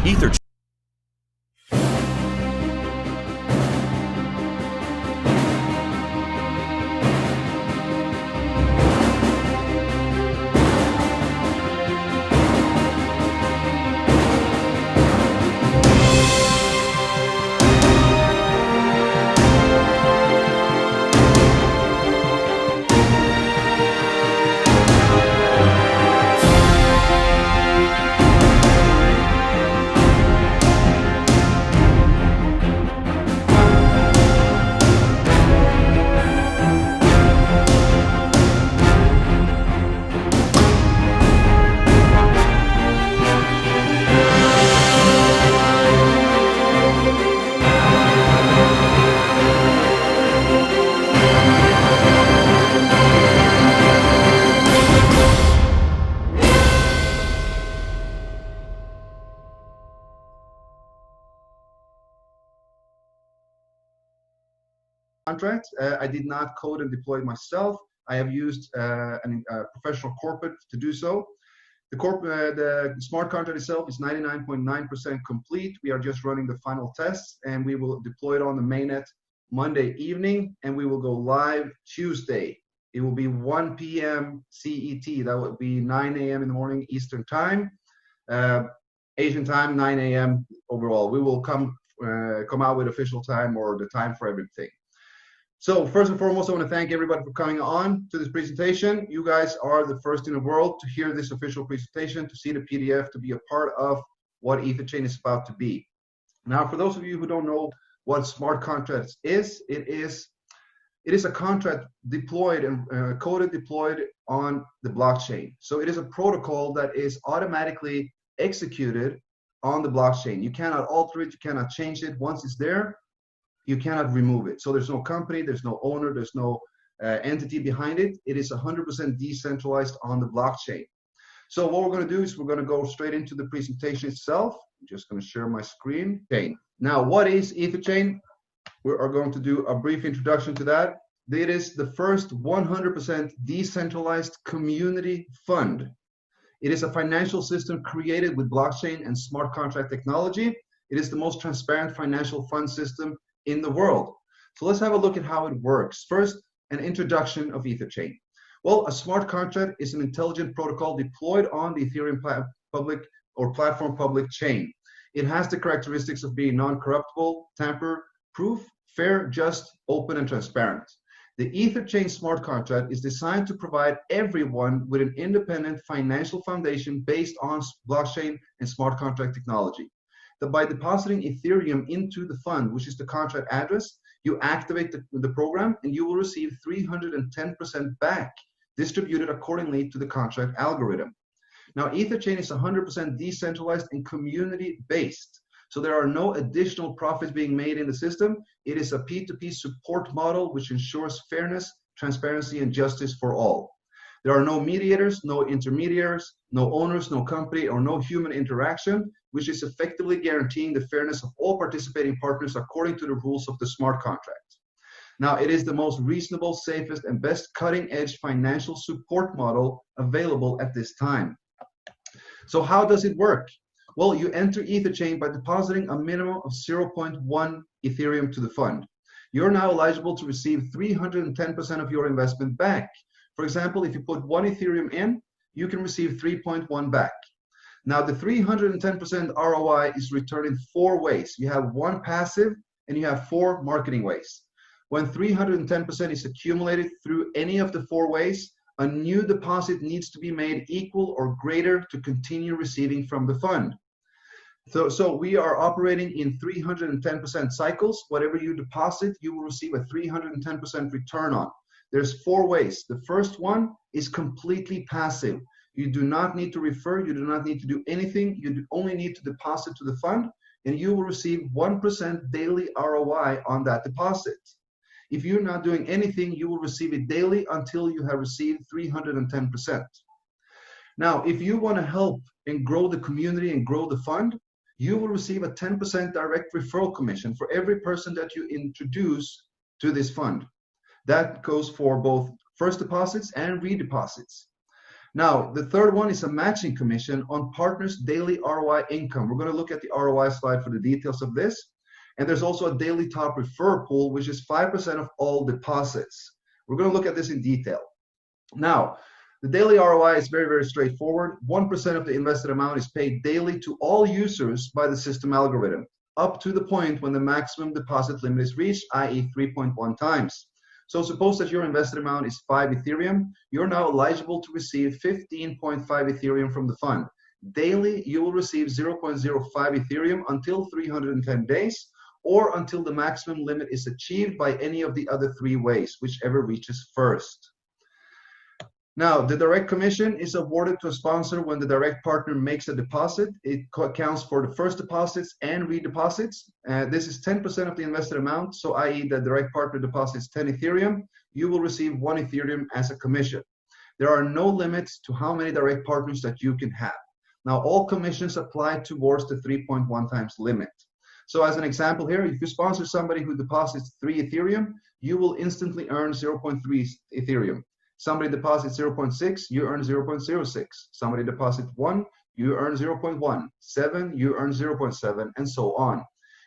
ETHERCHAIN. Contract. I did not code and deploy it myself. I have used a professional corporate to do so. The smart contract itself is 99.9% complete. We are just running the final tests, and we will deploy it on the mainnet Monday evening, and we will go live Tuesday. It will be 1 p.m. CET. That would be 9 a.m. in the morning Eastern time. Asian time, 9 a.m. overall. We will come out with official time or the time for everything. So first and foremost, I want to thank everybody for coming on to this presentation. You guys are the first in the world to hear this official presentation, to see the PDF, to be a part of what ETHERCHAIN is about to be. Now, for those of you who don't know what smart contracts is, it is a contract deployed and coded deployed on the blockchain. So it is a protocol that is automatically executed on the blockchain. You cannot alter it, you cannot change it. Once it's there, you cannot remove it. So there's no company, there's no owner, there's no entity behind it. It is 100% decentralized on the blockchain. So what we're going to do is we're going to go straight into the presentation itself. I'm just going to share my screen. Okay. Now, what is ETHERCHAIN? We are going to do a brief introduction to that. It is the first 100% decentralized community fund. It is a financial system created with blockchain and smart contract technology. It is the most transparent financial fund system in the world. So let's have a look at how it works. First, an introduction of ETHERCHAIN. Well, a smart contract is an intelligent protocol deployed on the Ethereum public or platform public chain. It has the characteristics of being non-corruptible, tamper-proof, fair, just, open, and transparent. The ETHERCHAIN smart contract is designed to provide everyone with an independent financial foundation based on blockchain and smart contract technology. That by depositing Ethereum into the fund, which is the contract address, you activate the program and you will receive 310% back, distributed accordingly to the contract algorithm. Now, ETHERCHAIN is 100% decentralized and community-based. So there are no additional profits being made in the system. It is a P2P support model which ensures fairness, transparency, and justice for all. There are no mediators, no intermediaries, no owners, no company, or no human interaction, which is effectively guaranteeing the fairness of all participating partners according to the rules of the smart contract. Now, it is the most reasonable, safest, and best cutting-edge financial support model available at this time. So how does it work? Well, you enter ETHERCHAIN by depositing a minimum of 0.1 Ethereum to the fund. You're now eligible to receive 310% of your investment back. For example, if you put 1 Ethereum in, you can receive 3.1 back. Now, the 310% ROI is returned in 4 ways. You have 1 passive and you have 4 marketing ways. When 310% is accumulated through any of the 4 ways, a new deposit needs to be made equal or greater to continue receiving from the fund. So we are operating in 310% cycles. Whatever you deposit, you will receive a 310% return on. There's 4 ways. The first one is completely passive. You do not need to refer, you do not need to do anything, you only need to deposit to the fund, and you will receive 1% daily ROI on that deposit. If you're not doing anything, you will receive it daily until you have received 310%. Now, if you want to help and grow the community and grow the fund, you will receive a 10% direct referral commission for every person that you introduce to this fund. That goes for both first deposits and redeposits. Now, the third one is a matching commission on partners' daily ROI income. We're going to look at the ROI slide for the details of this. And there's also a daily top refer pool, which is 5% of all deposits. We're going to look at this in detail. Now, the daily ROI is very, very straightforward. 1% of the invested amount is paid daily to all users by the system algorithm, up to the point when the maximum deposit limit is reached, i.e. 3.1 times. So suppose that your invested amount is 5 Ethereum. You're now eligible to receive 15.5 Ethereum from the fund. Daily, you will receive 0.05 Ethereum until 310 days, or until the maximum limit is achieved by any of the other 3 ways, whichever reaches first. Now, the direct commission is awarded to a sponsor when the direct partner makes a deposit. It accounts for the first deposits and redeposits. This is 10% of the invested amount. So, i.e. the direct partner deposits 10 Ethereum, you will receive 1 Ethereum as a commission. There are no limits to how many direct partners that you can have. Now, all commissions apply towards the 3.1 times limit. So as an example here, if you sponsor somebody who deposits 3 Ethereum, you will instantly earn 0.3 Ethereum. Somebody deposits 0.6, you earn 0.06. Somebody deposits 1, you earn 0.1. 7, you earn 0.7, and so on.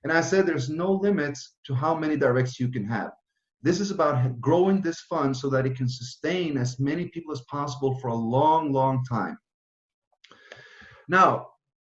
And I said there's no limits to how many directs you can have. This is about growing this fund so that it can sustain as many people as possible for a long, long time. Now,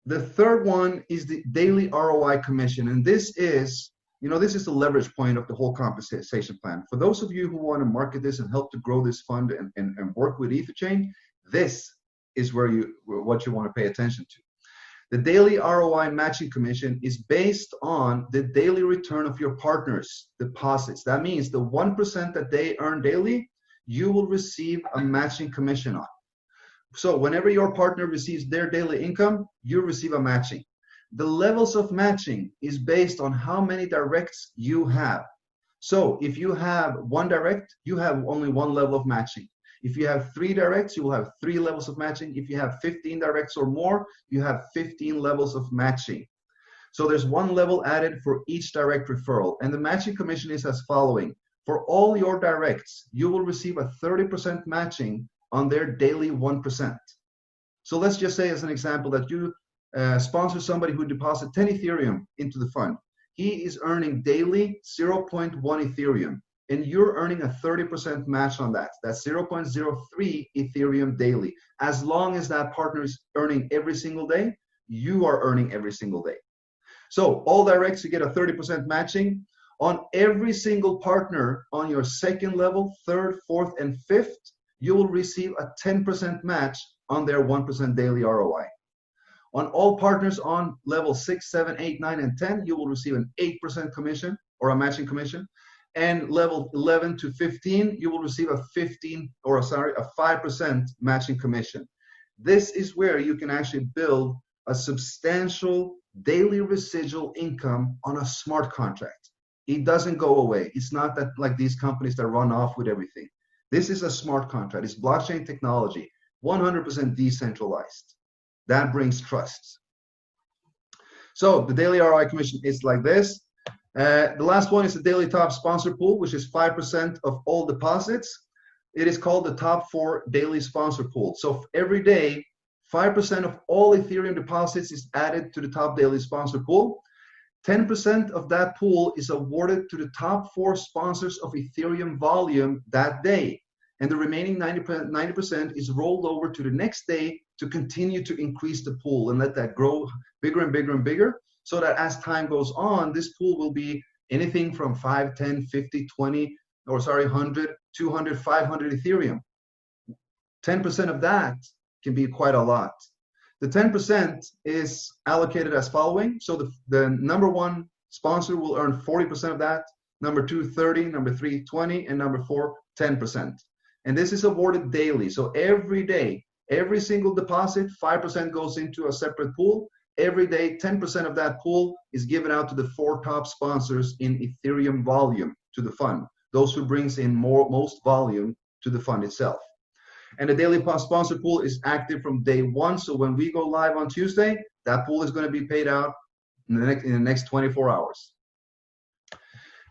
the third one is the daily ROI commission, and this is the leverage point of the whole compensation plan. For those of you who want to market this and help to grow this fund and work with ETHERCHAIN, this is what you want to pay attention to. The daily ROI matching commission is based on the daily return of your partners' deposits. That means the 1% that they earn daily, you will receive a matching commission on. So whenever your partner receives their daily income, you receive a matching. The levels of matching is based on how many directs you have. So if you have 1 direct, you have only 1 level of matching. If you have 3 directs, you will have 3 levels of matching. If you have 15 directs or more, you have 15 levels of matching. So there's 1 level added for each direct referral. And the matching commission is as following. For all your directs, you will receive a 30% matching on their daily 1%. So let's just say as an example that you sponsor somebody who deposits 10 Ethereum into the fund. He is earning daily 0.1 Ethereum, and you're earning a 30% match on that. That's 0.03 Ethereum daily. As long as that partner is earning every single day, you are earning every single day. So all directs, you get a 30% matching. On every single partner on your 2nd level, 3rd, 4th, and 5th, you will receive a 10% match on their 1% daily ROI. On all partners on level 6, 7, 8, 9, and 10, you will receive an 8% commission or a matching commission. And level 11 to 15, you will receive a 5% matching commission. This is where you can actually build a substantial daily residual income on a smart contract. It doesn't go away. It's not that like these companies that run off with everything. This is a smart contract. It's blockchain technology, 100% decentralized. That brings trust. So the daily ROI commission is like this. The last one is the daily top sponsor pool, which is 5% of all deposits. It is called the top 4 daily sponsor pool. So every day, 5% of all Ethereum deposits is added to the top daily sponsor pool. 10% of that pool is awarded to the top 4 sponsors of Ethereum volume that day. And the remaining 90% is rolled over to the next day to continue to increase the pool and let that grow bigger and bigger and bigger, so that as time goes on, this pool will be anything from 5, 10, 50, 20, 100, 200, 500 Ethereum. 10% of that can be quite a lot. The 10% is allocated as following. So the number 1 sponsor will earn 40% of that, number 2, 30, number 3, 20, and number 4, 10%. And this is awarded daily. So every day, every single deposit, 5% goes into a separate pool. Every day, 10% of that pool is given out to the 4 top sponsors in Ethereum volume to the fund, those who brings in most volume to the fund itself. And the daily sponsor pool is active from day 1. So when we go live on Tuesday, that pool is going to be paid out in the next 24 hours.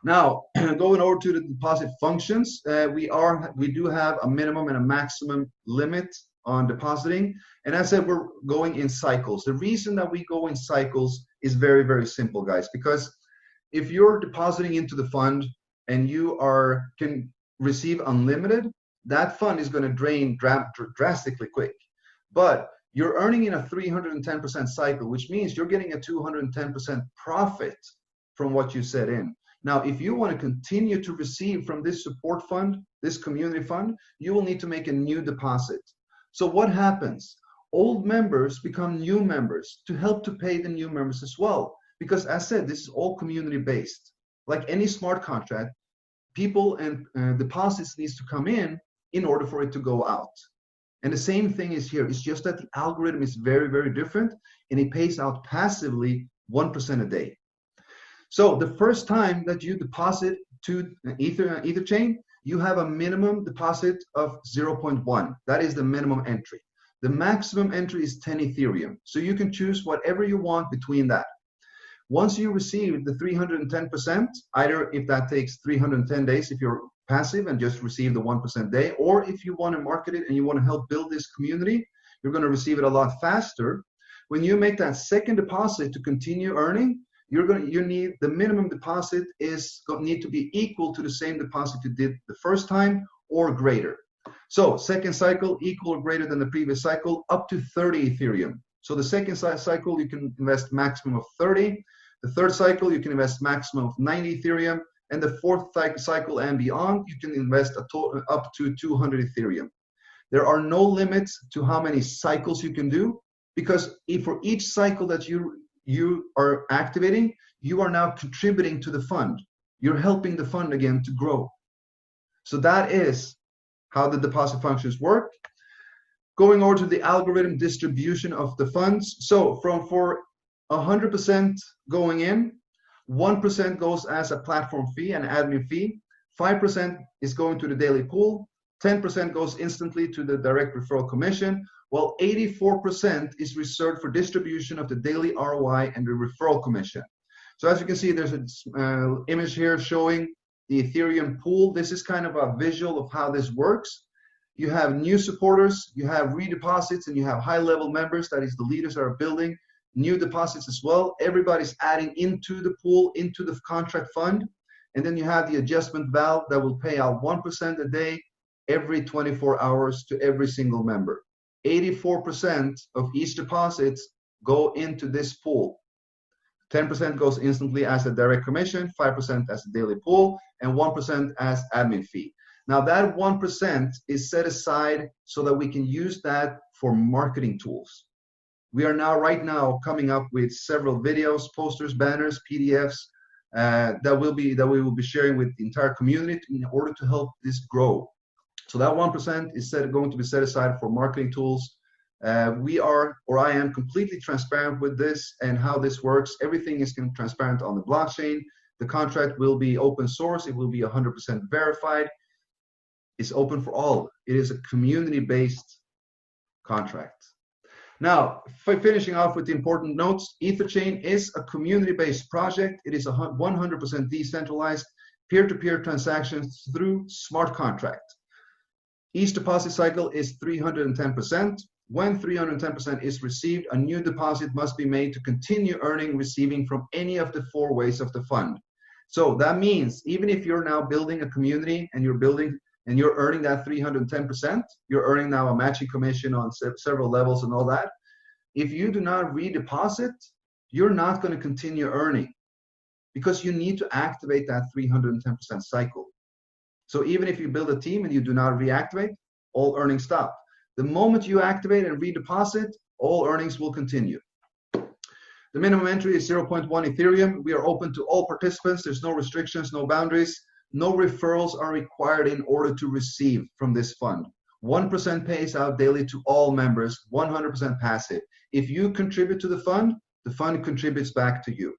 Now, going over to the deposit functions, we do have a minimum and a maximum limit on depositing. And as I said, we're going in cycles. The reason that we go in cycles is very, very simple, guys, because if you're depositing into the fund and you can receive unlimited, that fund is going to drain drastically quick. But you're earning in a 310% cycle, which means you're getting a 210% profit from what you set in. Now, if you want to continue to receive from this support fund, this community fund, you will need to make a new deposit. So what happens? Old members become new members to help to pay the new members as well. Because as I said, this is all community based. Like any smart contract, people and deposits needs to come in order for it to go out. And the same thing is here. It's just that the algorithm is very, very different, and it pays out passively 1% a day. So the first time that you deposit to EtherChain, you have a minimum deposit of 0.1. That is the minimum entry. The maximum entry is 10 Ethereum. So you can choose whatever you want between that. Once you receive the 310%, either if that takes 310 days, if you're passive and just receive the 1% day, or if you want to market it and you want to help build this community, you're going to receive it a lot faster. When you make that second deposit to continue earning, you need the minimum deposit need to be equal to the same deposit you did the first time or greater. So second cycle equal or greater than the previous cycle, up to 30 Ethereum. So the second cycle you can invest maximum of 30. The third cycle you can invest maximum of 90 Ethereum, and the fourth cycle and beyond you can invest up to 200 Ethereum. There are no limits to how many cycles you can do, because for each cycle that you are activating, you are now contributing to the fund. You're helping the fund again to grow. So that is how the deposit functions work. Going over to the algorithm distribution of the funds. So for 100% going in, 1% goes as a platform fee, an admin fee, 5% is going to the daily pool, 10% goes instantly to the direct referral commission, while 84% is reserved for distribution of the daily ROI and the referral commission. So as you can see, there's an image here showing the Ethereum pool. This is kind of a visual of how this works. You have new supporters, you have redeposits, and you have high-level members, that is the leaders that are building new deposits as well. Everybody's adding into the pool, into the contract fund, and then you have the adjustment valve that will pay out 1% a day every 24 hours to every single member. 84% of each deposit go into this pool. 10% goes instantly as a direct commission, 5% as a daily pool, and 1% as admin fee. Now that 1% is set aside so that we can use that for marketing tools. We are right now coming up with several videos, posters, banners, PDFs that we will be sharing with the entire community in order to help this grow. So that 1% is going to be set aside for marketing tools. I am completely transparent with this and how this works. Everything is transparent on the blockchain. The contract will be open source. It will be 100% verified. It's open for all. It is a community-based contract. Now, finishing off with the important notes, EtherChain is a community-based project. It is 100% decentralized, peer-to-peer transactions through smart contract. Each deposit cycle is 310%. When 310% is received, a new deposit must be made to continue receiving from any of the 4 ways of the fund. So that means even if you're now building a community and you're earning that 310%, you're earning now a matching commission on several levels and all that. If you do not redeposit, you're not going to continue earning because you need to activate that 310% cycle. So even if you build a team and you do not reactivate, all earnings stop. The moment you activate and redeposit, all earnings will continue. The minimum entry is 0.1 Ethereum. We are open to all participants. There's no restrictions, no boundaries. No referrals are required in order to receive from this fund. 1% pays out daily to all members, 100% passive. If you contribute to the fund contributes back to you.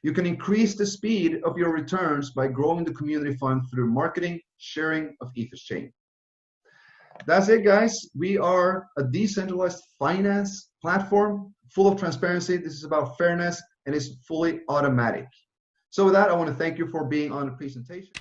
You can increase the speed of your returns by growing the community fund through marketing, sharing of EtherChain. That's it, guys. We are a decentralized finance platform full of transparency. This is about fairness, and it's fully automatic. So with that, I want to thank you for being on the presentation.